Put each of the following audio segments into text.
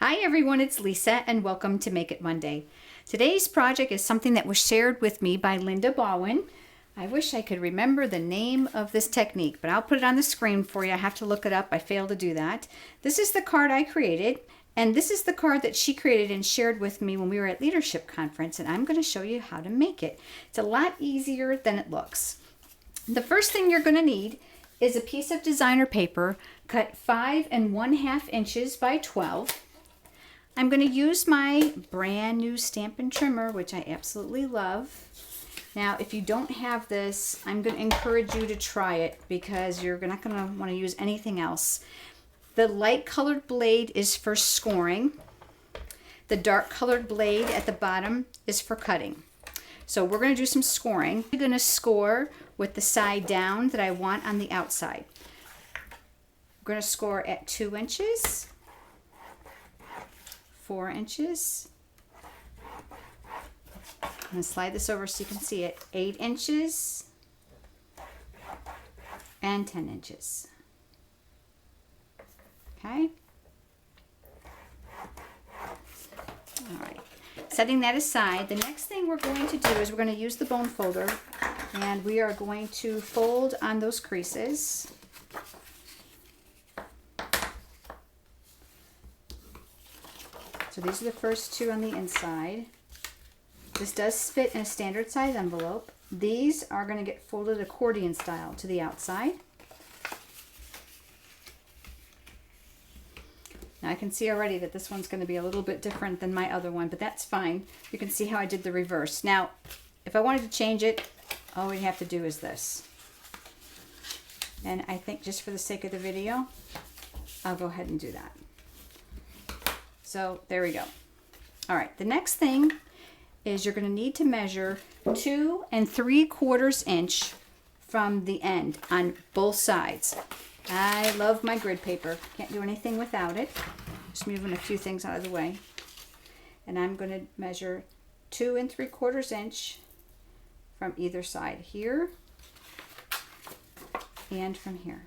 Hi everyone, it's Lisa and welcome to Make It Monday. Today's project is something that was shared with me by Linda Bauwin. I wish I could remember the name of this technique, but I'll put it on the screen for you. I have to look it up. I failed to do that. This is the card I created, and this is the card that she created and shared with me when we were at Leadership Conference, and I'm going to show you how to make it. It's a lot easier than it looks. The first thing you're going to need is a piece of designer paper cut 5 1/2 inches by 12. I'm going to use my brand new Stampin Trimmer, which I absolutely love. Now, if you don't have this, I'm going to encourage you to try it because you're not going to want to use anything else. The light colored blade is for scoring. The dark colored blade at the bottom is for cutting. So we're going to do some scoring. I'm going to score with the side down that I want on the outside. We're going to score at 2 inches. 4 inches. I'm going to slide this over so you can see it. 8 inches and 10 inches. Okay. All right. Setting that aside, the next thing we're going to do is we're going to use the bone folder and we are going to fold on those creases. So these are the first two on the inside. This does fit in a standard size envelope. These are going to get folded accordion style to the outside. Now I can see already that this one's going to be a little bit different than my other one, but that's fine. You can see how I did the reverse. Now, if I wanted to change it, all we have to do is this. And I think just for the sake of the video, I'll go ahead and do that. So there we go. All right, the next thing is you're going to need to measure 2 3/4 inch from the end on both sides. I love my grid paper. Can't do anything without it. Just moving a few things out of the way. And I'm going to measure 2 3/4 inch from either side here and from here.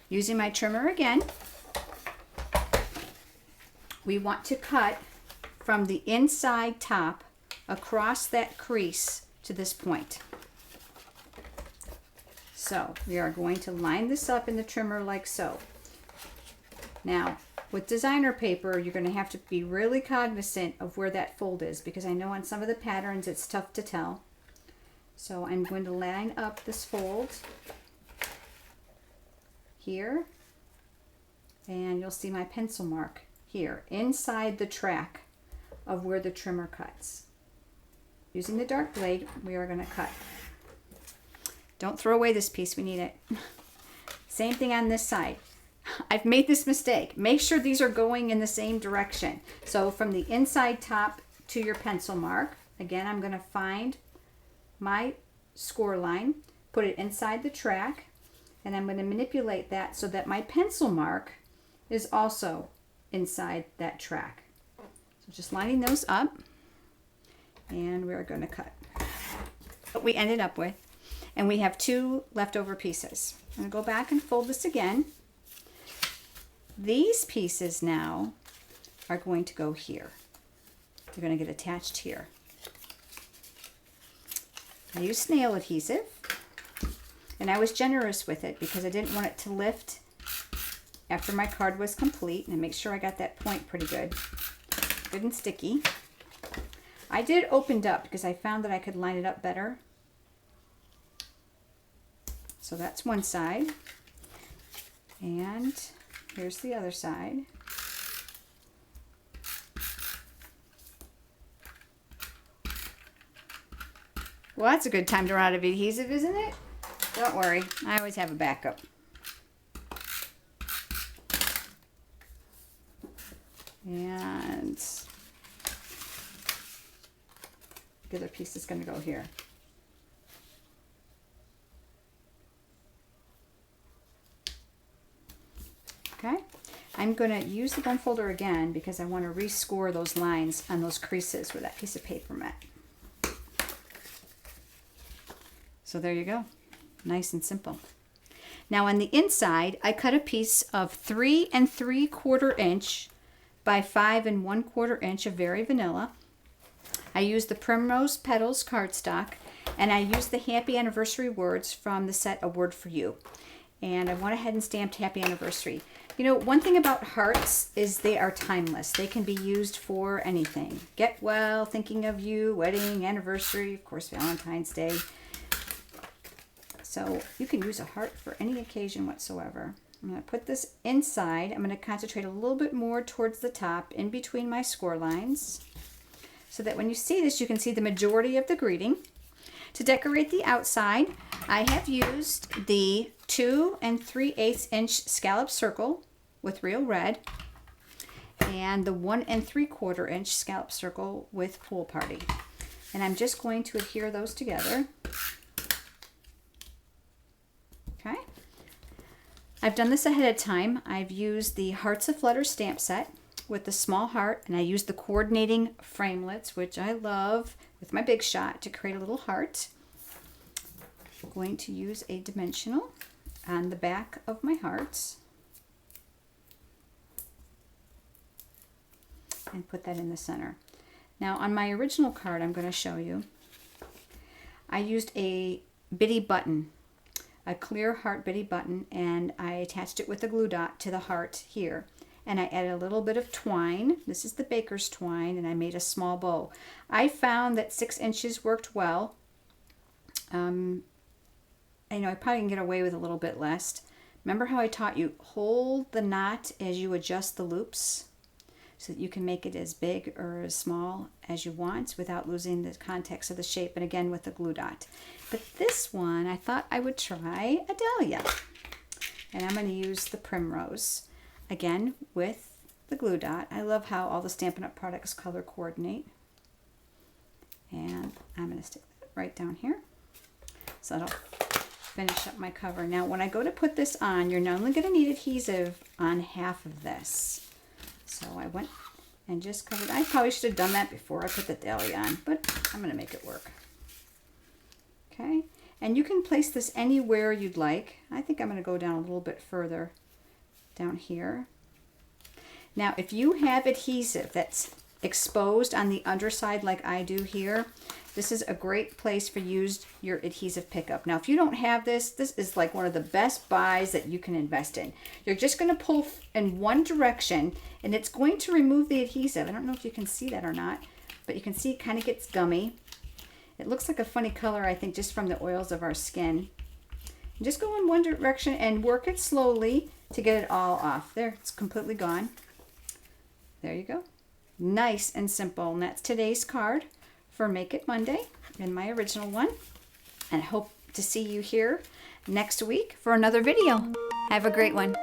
Using my trimmer again, we want to cut from the inside top across that crease to this point. So we are going to line this up in the trimmer like so. Now, with designer paper, you're going to have to be really cognizant of where that fold is because I know on some of the patterns it's tough to tell. So I'm going to line up this fold here, and you'll see my pencil mark here inside the track of where the trimmer cuts. Using the dark blade, we are going to cut. Don't throw away this piece, we need it. Same thing on this side. I've made this mistake. Make sure these are going in the same direction. So from the inside top to your pencil mark, again, I'm going to find my score line, put it inside the track, and I'm going to manipulate that so that my pencil mark is also inside that track. So just lining those up, and we're going to cut what we ended up with. And we have 2 leftover pieces. I'm going to go back and fold this again. These pieces now are going to go here. They're going to get attached here. I use SNAIL Adhesive. And I was generous with it because I didn't want it to lift after my card was complete. And make sure I got that point pretty good. Good and sticky. I did opened up because I found that I could line it up better. So that's one side. And here's the other side. Well, that's a good time to run out of adhesive, isn't it? Don't worry, I always have a backup. And the other piece is going to go here. Okay, I'm going to use the bone folder again because I want to rescore those lines on those creases where that piece of paper met. So there you go. Nice and simple. Now on the inside, I cut a piece of 3 3/4 inch by 5 1/4 inch of Very Vanilla. I used the Primrose Petals cardstock, and I used the Happy Anniversary words from the set A Word for You. And I went ahead and stamped Happy Anniversary. You know, one thing about hearts is they are timeless. They can be used for anything. Get well, thinking of you, wedding, anniversary, of course, Valentine's Day. So you can use a heart for any occasion whatsoever. I'm going to put this inside. I'm going to concentrate a little bit more towards the top in between my score lines so that when you see this, you can see the majority of the greeting. To decorate the outside, I have used the 2 3/8 inch Scallop Circle with Real Red and the 1 3/4 inch Scallop Circle with Pool Party. And I'm just going to adhere those together. Okay. I've done this ahead of time. I've used the Hearts of Flutter stamp set with the small heart, and I used the coordinating framelits, which I love, with my Big Shot to create a little heart. I'm going to use a dimensional on the back of my hearts and put that in the center. Now on my original card I'm going to show you, I used a bitty button, a clear heart bitty button, and I attached it with a glue dot to the heart here. And I added a little bit of twine. This is the baker's twine, and I made a small bow. I found that 6 inches worked well. I know I probably can get away with a little bit less. Remember how I taught you, hold the knot as you adjust the loops so that you can make it as big or as small as you want without losing the context of the shape, and again with the glue dot. But this one, I thought I would try a dahlia. And I'm going to use the Primrose. Again, with the glue dot. I love how all the Stampin' Up! Products color coordinate. And I'm going to stick that right down here. So that'll finish up my cover. Now, when I go to put this on, you're not only going to need adhesive on half of this. So I went and just covered. I probably should have done that before I put the dahlia on, but I'm going to make it work. Okay. And you can place this anywhere you'd like. I think I'm going to go down a little bit further down here. Now, if you have adhesive that's exposed on the underside like I do here, this is a great place for your adhesive pickup. Now, if you don't have this, this is like one of the best buys that you can invest in. You're just going to pull in one direction and it's going to remove the adhesive. I don't know if you can see that or not, but you can see it kind of gets gummy. It looks like a funny color, I think, just from the oils of our skin. And just go in one direction and work it slowly to get it all off. There, it's completely gone. There you go. Nice and simple. And that's today's card for Make It Monday in my original one. And I hope to see you here next week for another video. Have a great one.